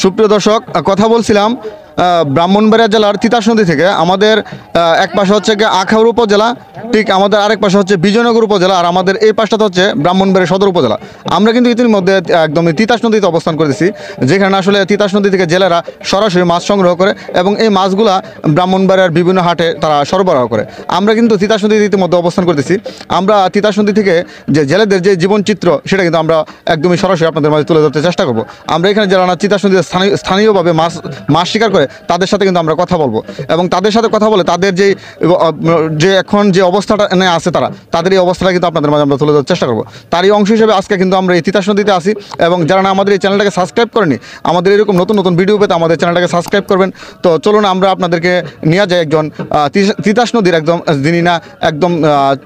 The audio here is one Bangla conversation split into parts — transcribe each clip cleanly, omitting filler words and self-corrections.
সুপ্রিয় দর্শক, কথা বলছিলাম ব্রাহ্মণবাড়িয়া জেলার তিতাস নদী থেকে। আমাদের এক পাশে হচ্ছে গিয়ে আখাউড়া উপজেলা, ঠিক আমাদের আরেক পাশে হচ্ছে বিজয়নগর উপজেলা, আর আমাদের এই পাশটাতে হচ্ছে ব্রাহ্মণবাড়িয়া সদর উপজেলা। আমরা কিন্তু ইতিমধ্যে একদম তিতাস নদীতে অবস্থান করেছি, যেখানে আসলে তিতাস নদী থেকে জেলেরা সরাসরি মাছ সংগ্রহ করে এবং এই মাছগুলা ব্রাহ্মণবাড়িয়ার বিভিন্ন হাটে তারা সরবরাহ করে। আমরা কিন্তু তিতাস নদীতে ইতিমধ্যে অবস্থান করতেছি। আমরা তিতাস নদী থেকে যে জেলেদের যে জীবনচিত্র, সেটা কিন্তু আমরা একদমই সরাসরি আপনাদের মাঝে তুলে ধরতে চেষ্টা করব। আমরা এখানে যারা তিতাস নদীতে স্থানীয়ভাবে মাছ শিকার করে তাদের সাথে কিন্তু আমরা কথা বলবো, এবং তাদের সাথে কথা বলে তাদের যে এখন যে অবস্থাটা আছে তাদের এই অবস্থাটা কিন্তু আপনাদের মাঝে আমরা তুলে ধরার চেষ্টা করবো। তারই অংশ হিসেবে আজকে কিন্তু আমরা এই তিতাস নদীতে আসি, এবং যারা না আমাদের এই চ্যানেলটাকে সাবস্ক্রাইব করেনি, আমাদের এরকম নতুন নতুন ভিডিও পেতে আমাদের চ্যানেলটাকে সাবস্ক্রাইব করবেন। তো চলুন আমরা আপনাদেরকে নিয়ে যাই একজন তিতাস নদীর যিনি না একদম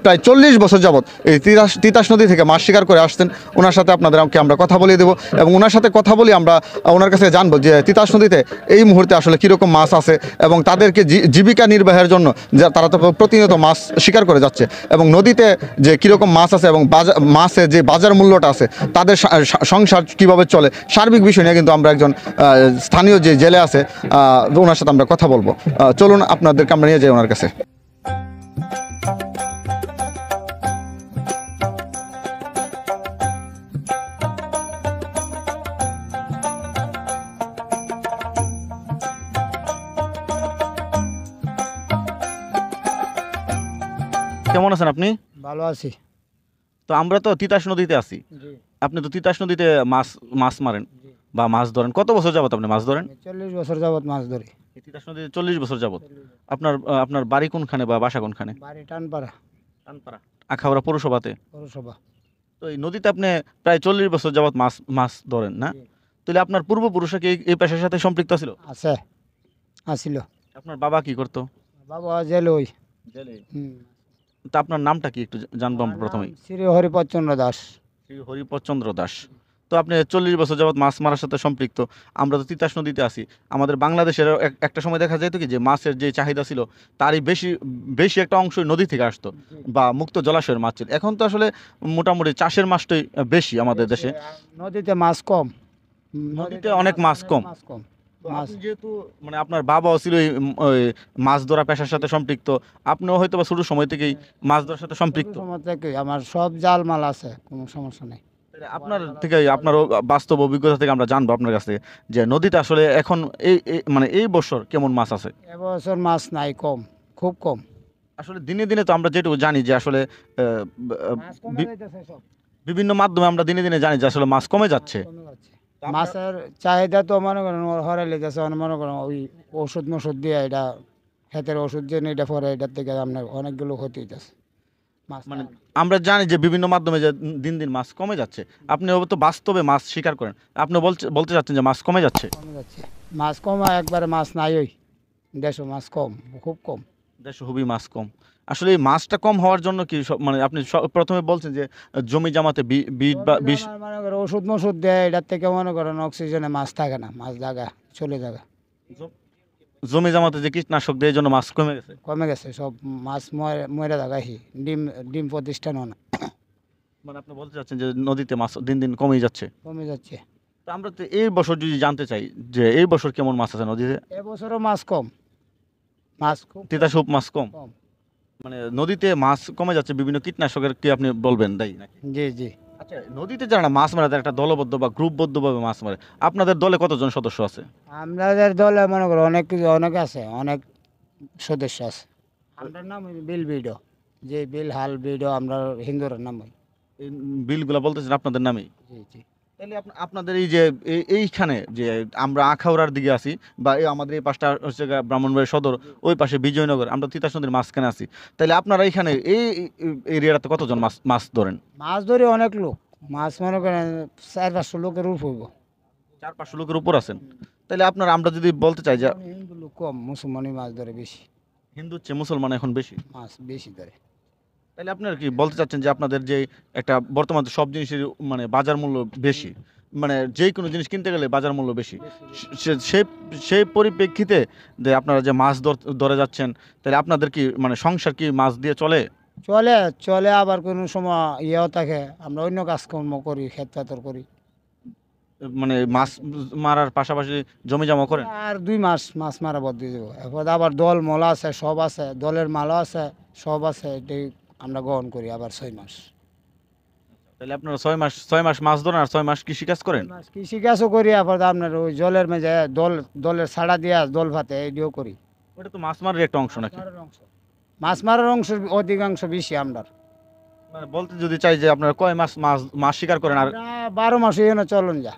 প্রায় 40 বছর যাবৎ এই তিতাস নদী থেকে মাছ শিকার করে আসছেন। ওনার সাথে আপনাদেরকে আমরা কথা বলিয়ে দেবো, এবং ওনার সাথে কথা বলি আমরা ওনার কাছে জানবো যে তিতাস নদীতে এই মুহূর্তে আসলে কীরকম মাছ আছে, এবং তাদেরকে জীবিকা নির্বাহের জন্য তারা তো প্রতিনিয়ত মাছ শিকার করে যাচ্ছে, এবং নদীতে যে কীরকম মাছ আছে এবং মাছের যে বাজার মূল্যটা আছে, তাদের সংসার কীভাবে চলে, সার্বিক বিষয় নিয়ে কিন্তু আমরা একজন স্থানীয় যে জেলে আছে ওনার সাথে আমরা কথা বলবো। চলুন আপনাদেরকে আমরা নিয়ে যাই ওনার কাছে। কেমন আছেন আপনি? ভালো আছি। তো আমরা তো তিতাস নদীতে আছি। আপনি তো তিতাস নদীতে মাছ মারেন বা মাছ ধরেন। কত বছর যাবত আপনি মাছ ধরেন? 40 বছর যাবত মাছ ধরি। তিতাস নদীতে 40 বছর যাবত। আপনার বাড়ি কোনখানে বা বাসা কোনখানে? বাড়ি টানপাড়া। আখাউড়া পৌরসভাতে। পৌরসভা। তো এই নদীতে আপনি প্রায় 40 বছর যাবত মাছ ধরেন না? তাহলে আপনার পূর্বপুরুষরা কি এই পেশার সাথে সম্পৃক্ত ছিল? আছিল। আপনার বাবা কি করতো? বাবা জেলে ওই। তা আপনার নামটা কি একটু জানবো আমরা প্রথমেই? শ্রী হরিপদ চন্দ্র দাস। শ্রী হরিপদ চন্দ্র দাস। তো আপনি 40 বছর যাবত মাছ মারার সাথে সম্পৃক্ত। আমরা তো তিতাস নদীতে আছি। আমাদের বাংলাদেশের একটা সময় দেখা যেত কি যে মাছের যে চাহিদা ছিল তারই বেশি একটা অংশ নদী থেকে আসতো, বা মুক্ত জলাশয়ের মাছ ছিল। এখন তো আসলে মোটামুটি চাষের মাছটাই বেশি আমাদের দেশে। নদীতে মাছ কম। নদীতে অনেক মাছ কম। যেহেতু মানে আপনার বাবাও ছিল ওই মাছ ধরা পেশার সাথে সম্পৃক্ত, আপনিও হয়তো বা ছোট সময় থেকেই মাছ ধরার সাথে সম্পৃক্ত। আমার সব জাল মাল আছে, কোনো সমস্যা নেই। আপনার থেকে আপনার বাস্তব অভিজ্ঞতা থেকে আমরা জানবো আপনার কাছে যে নদীতে আসলে এখন মানে এই বছর কেমন মাছ আছে? এবছর মাছ নাই, কম, খুব কম। আসলে দিনে দিনে তো আমরা যেটুকু জানি যে আসলে বিভিন্ন মাধ্যমে আমরা দিনে দিনে জানি যে আসলে মাছ কমে যাচ্ছে। মাছের চাহিদা তো মনে করেন হরে লেগেছে, মনে করেন ওই ওষুধ দিয়ে এটা ক্ষেতের ওষুধ দিয়ে এটা পরে এটার থেকে আপনার অনেকগুলো ক্ষতি হইতেছে। মানে আমরা জানি যে বিভিন্ন মাধ্যমে যে দিন দিন মাছ কমে যাচ্ছে। আপনি তো বাস্তবে মাছ শিকার করেন, আপনি বলতে চাচ্ছেন যে মাছ কমে যাচ্ছে। মাছ কমা একবারে মাছ নাই, ওই দেশে মাছ কম, খুব কম। দেশে খুবই মাছ কম। আসলে এই মাছটা কম হওয়ার জন্য কি মানে আপনি প্রথমে বলছেন যে জমি জামাতে বিষ মনে করেন ওষুধ দেয়, এটার থেকে মনে করেন অক্সিজেনে মাছ থাকে না, মাছ জায়গা চলে যাবে। জমি জামাতে যে কীটনাশক দেয়, এই জন্য মাছ কমে গেছে। সব মাছ মরে জায়গায় ডিম প্রতিষ্ঠানও না। মানে আপনি বলতে চাচ্ছেন যে নদীতে মাছ দিন দিন কমে যাচ্ছে। তো আমরা তো এই বছর যদি জানতে চাই যে এই বছর কেমন মাছ আছে নদীতে? এবছরও মাছ কম, তিতাসুপ মাছ কম। মানে নদীতে মাছ কমে যাচ্ছে বিভিন্ন কীটনাশকের, কি আপনি বলবেন তাই নাকি? জি। আচ্ছা, নদীতে যারা মাছ মারে তারা একটা দলবদ্ধ বা গ্রুপবদ্ধভাবে মাছ মারে। আপনাদের দলে কতজন সদস্য আছে? আমাদের দলে মনে করো অনেক আছে, অনেক সদস্য আছে। আমরা নাম বিল বিডো, যে বিল হাল বিডো, আমরা হিন্দুর নাম। এই বিলগুলা বলতেছেন আপনাদের নামেই? জি। তাহলে আপনাদের এই যে এইখানে যে আমরা আখাউড়ার দিকে আছি, বা এই আমাদের এই পাশটা হচ্ছে ব্রাহ্মণবাড়িয়া সদর, ওই পাশে বিজয়নগর, আমরা তিতাস নদীর মাঝখানে আছি। তাহলে আপনারা এখানে এই এরিয়াটাতে কতজন মাছ ধরেন? মাছ ধরে অনেক লোক, মাছ মনে করেন 400-500 লোকের উপর হইব। 400-500 লোকের উপর আছেন। তাহলে আমরা যদি বলতে চাই যে হিন্দু লোক কম, মুসলমানই মাছ ধরে বেশি। হিন্দুর চেয়ে মুসলমান এখন বেশি মাছ বেশি ধরে। তাহলে আপনারা কি বলতে চাচ্ছেন যে আপনাদের যে একটা বর্তমানে সব জিনিসের মানে বাজার মূল্য বেশি, মানে যে কোনো জিনিস কিনতে গেলে বাজার মূল্য বেশি, সেই পরিপ্রেক্ষিতে যে আপনারা যে মাছ ধরে যাচ্ছেন, তাহলে আপনাদের কি মানে সংসার কি মাছ দিয়ে চলে আবার কোনো সময় ইয়েও থাকে, আমরা অন্য কাজকর্ম করি, ক্ষেত পাতর করি। মানে মাছ মারার পাশাপাশি জমি জমা করেন? আর 2 মাস মাছ মারা বদ দিয়ে দেবো, এরপর আবার দল মলা আছে, সব আছে, দলের মালও আছে, সব আছে, এটাই আমরা গ্রহণ করি আবার 6 মাস। তাহলে আপনারা 6 মাস মাছ ধরেন আর 6 মাস কৃষিকাজ করেন? মাছ কৃষিকাজও করি, আবার আপনার ওই জলের মেঝে দলের ছাড়া দিয়া দল ভাতে এইটিও করি। ওটা তো মাছ মারার একটা অংশ নাকি? মাছ মারার অংশ অধিকাংশ বেশি আমরা। মানে বলতে যদি চাই যে আপনারা কয় মাস মাছ মাছ শিকার করেন আর 12 মাসে এখানে চলন যা,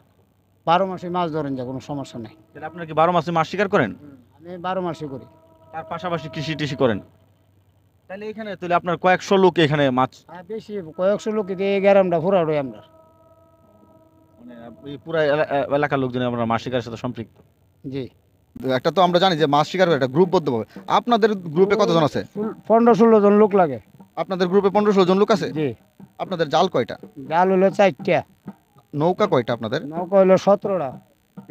12 মাসে মাছ ধরেন যা, কোনো সমস্যা নেই। তাহলে আপনারা কি 12 মাসে মাছ শিকার করেন? আমি 12 মাসে করি। তার পাশাপাশি কৃষি টিষি করেন? তাহলে এখানে তাহলে আপনার কয়েকশো লোক এখানে মাছ আর বেশি কয়েকশো লোক দিয়ে এই গ্রামটা ফুরাড়ই আমরা। মানে এই পুরো এলাকার লোকজন আমরা মাছ শিকারের সাথে সম্পৃক্ত। জি, একটা তো আমরা জানি যে মাছ শিকার করে একটা গ্রুপ বদ্ধভাবে, আপনাদের গ্রুপে কতজন আছে? 15-16 জন লোক লাগে। আপনাদের গ্রুপে 15-16 জন লোক আছে? জি, আপনাদের জাল কয়টা? জাল হলো 4টা, নৌকা কয়টা আপনাদের? নৌকা হলো 17টা।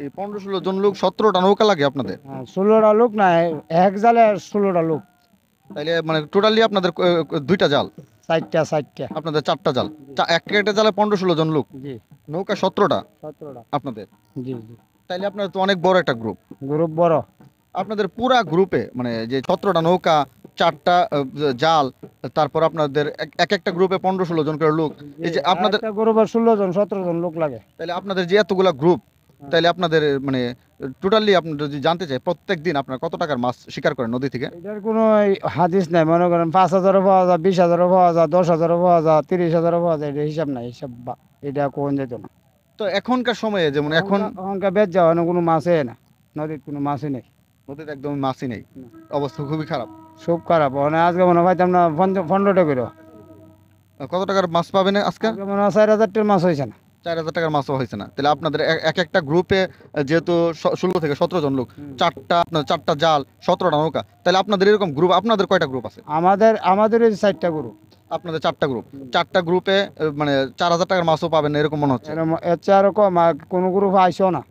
এই 15-16 জন লোক 17টা নৌকা লাগে আপনাদের? 16টা লোক না, এক জালে 16টা লোক। তাইলে মানে টোটালি আপনাদের দুইটা জাল, 4টা। আপনাদের 4টা জাল, একটা জালে 15-16 জন লোক, জি, নৌকা 17টা 17টা। আপনাদের। জি জি, তাইলে আপনাদের তো অনেক বড় একটা গ্রুপ। গ্রুপ বড়। আপনাদের পুরা গ্রুপে মানে যে 17টা নৌকা, 4টা জাল, তারপর আপনাদের এক একটা গ্রুপে 15-16 জন করে লোক, এই যে আপনাদের, একটা গ্রুপে 16-17 জন লোক লাগে। তাহলে আপনাদের যে এতগুলা গ্রুপ, তাইলে আপনাদের মানে টোটালি আপনি যদি জানতে চাই প্রত্যেক দিন আপনার কত টাকার মাছ শিকার করেন নদী থেকে? এটার কোনো হাদিস নাই, মনে করেন 5,000 পাওয়া যায়, 20,000 পাওয়া যায়, 10,000 পাওয়া যায়, 30,000 পাওয়া যায়, এটা হিসাব নাই, হিসাব এটা কোন যেত না। তো এখনকার সময়ে যেমন এখন এখনকার বেচ যাওয়া কোনো মাছই না, নদীর কোনো মাছই নেই। নদীতে একদম মাছই নেই, অবস্থা খুবই খারাপ। খুব খারাপ, মানে আজকে মনে হয় পাইতাম না 15টা করে। কত টাকার মাছ পাবেন আজকে? আজকে মনে হয় 4,000 মাছ হয়েছে না। 4,000 টাকার মাছও হয়েছে না। তাহলে আপনাদের এক একটা গ্রুপে যেহেতু 16 থেকে 17 জন লোক, আপনার 4টা জাল, 17টা নৌকা, তাহলে আপনাদের এরকম গ্রুপ, আপনাদের কয়টা গ্রুপ আছে? আমাদের এই 4টা গ্রুপ। আপনাদের 4টা গ্রুপ, 4টা গ্রুপে মানে 4,000 টাকার মাছও পাবেন না এরকম মনে হচ্ছে। এর চেয়ে আরো কম, আর কোনো গ্রুপ আইসো না।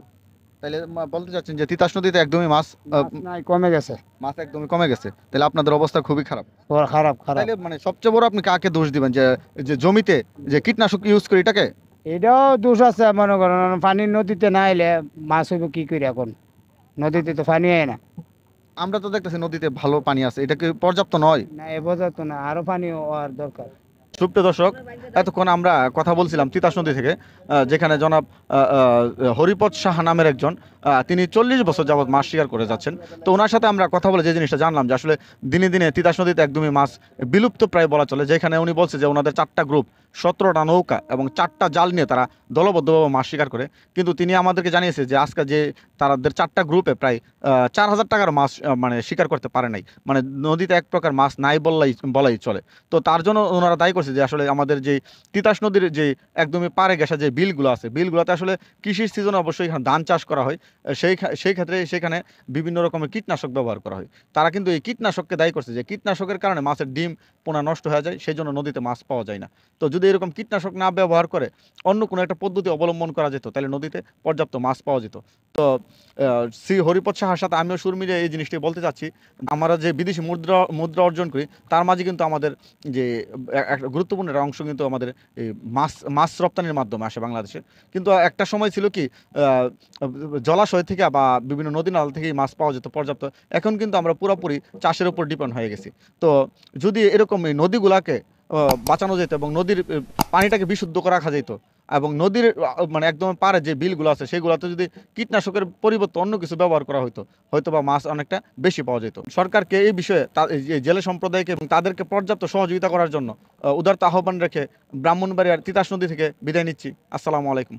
তাহলে বলতে চাচ্ছেন যে তিতাস নদীতে একদমই মাছ মাছ নাই, কমে গেছে। মাছ একদমই কমে গেছে, তাহলে আপনাদের অবস্থা খুবই খারাপ। খারাপ। তাহলে মানে সবচেয়ে বড় আপনি কাকে দোষ দিবেন যে যে জমিতে যে কীটনাশক ইউজ করি এটাকে? এটাও দোষ আছে, মনে করেন পানি নদীতে না এলে মাছ হইব কি করে এখন, নদীতে তো পানি হয় না। আমরা তো দেখতেছি নদীতে ভালো পানি আছে, এটা কি পর্যাপ্ত নয়? না, এ বোঝা তো না, আরো পানি হওয়ার দরকার। সুপ্রিয় দর্শক, এতক্ষণ আমরা কথা বলছিলাম তিতাস নদী থেকে, যেখানে জনাব হরিপদ সাহা নামের একজন, তিনি 40 বছর যাবৎ মাছ শিকার করে যাচ্ছেন। তো ওনার সাথে আমরা কথা বলে যে জিনিসটা জানলাম যে আসলে দিনে দিনে তিতাস নদীতে একদমই মাছ বিলুপ্ত প্রায় বলা চলে, যেখানে উনি বলছে যে ওনাদের 4টা গ্রুপ, 17টা নৌকা এবং 4টা জাল নিয়ে তারা দলবদ্ধভাবে মাছ শিকার করে। কিন্তু তিনি আমাদেরকে জানিয়েছে যে আজকে যে তাদের 4টা গ্রুপে প্রায় 4,000 টাকার মাছ মানে শিকার করতে পারে নাই, মানে নদীতে এক প্রকার মাছ নাই বলাই চলে। তো তার জন্য ওনারা দায়ী করছে যে আসলে আমাদের যে তিতাস নদীর যে একদমই পাড়ে ঘেঁষা যে বিলগুলো আছে, বিলগুলোতে আসলে কৃষির সিজনে অবশ্যই এখানে ধান চাষ করা হয়, সেই ক্ষেত্রে সেখানে বিভিন্ন রকমের কীটনাশক ব্যবহার করা হয়। তারা কিন্তু এই কীটনাশককে দায়ী করছে যে কীটনাশকের কারণে মাছের ডিম পোনা নষ্ট হয়ে যায়, সেই জন্য নদীতে মাছ পাওয়া যায় না। তো যদি এরকম কীটনাশক না ব্যবহার করে অন্য কোনো একটা পদ্ধতি অবলম্বন করা যেত, তাহলে নদীতে পর্যাপ্ত মাছ পাওয়া যেত। তো শ্রী হরিপদ সাহার সাথে আমিও সুর মিলিয়ে এই জিনিসটি বলতে চাচ্ছি, আমরা যে বিদেশি মুদ্রা অর্জন করি তার মাঝে কিন্তু আমাদের যে একটা গুরুত্বপূর্ণ একটা অংশ কিন্তু আমাদের এই মাছ রপ্তানির মাধ্যমে আসে বাংলাদেশে। কিন্তু একটা সময় ছিল কি জলাশয় থেকে বা বিভিন্ন নদী নাল থেকেই মাছ পাওয়া যেত পর্যাপ্ত। এখন কিন্তু আমরা পুরোপুরি চাষের উপর ডিপেন্ড হয়ে গেছি। তো যদি এরকম এই নদীগুলাকে বাঁচানো যেত এবং নদীর পানিটাকে বিশুদ্ধ করে রাখা যেত, এবং নদীর মানে একদম পারে যে বিলগুলো আছে সেগুলোতে যদি কীটনাশকের পরিবর্তে অন্য কিছু ব্যবহার করা হয়তো বা মাছ অনেকটা বেশি পাওয়া যেত। সরকারকে এই বিষয়ে জেলে সম্প্রদায়কে এবং তাদেরকে পর্যাপ্ত সহযোগিতা করার জন্য উদারতা আহ্বান রেখে ব্রাহ্মণবাড়িয়ার তিতাস নদী থেকে বিদায় নিচ্ছি। আসসালামু আলাইকুম।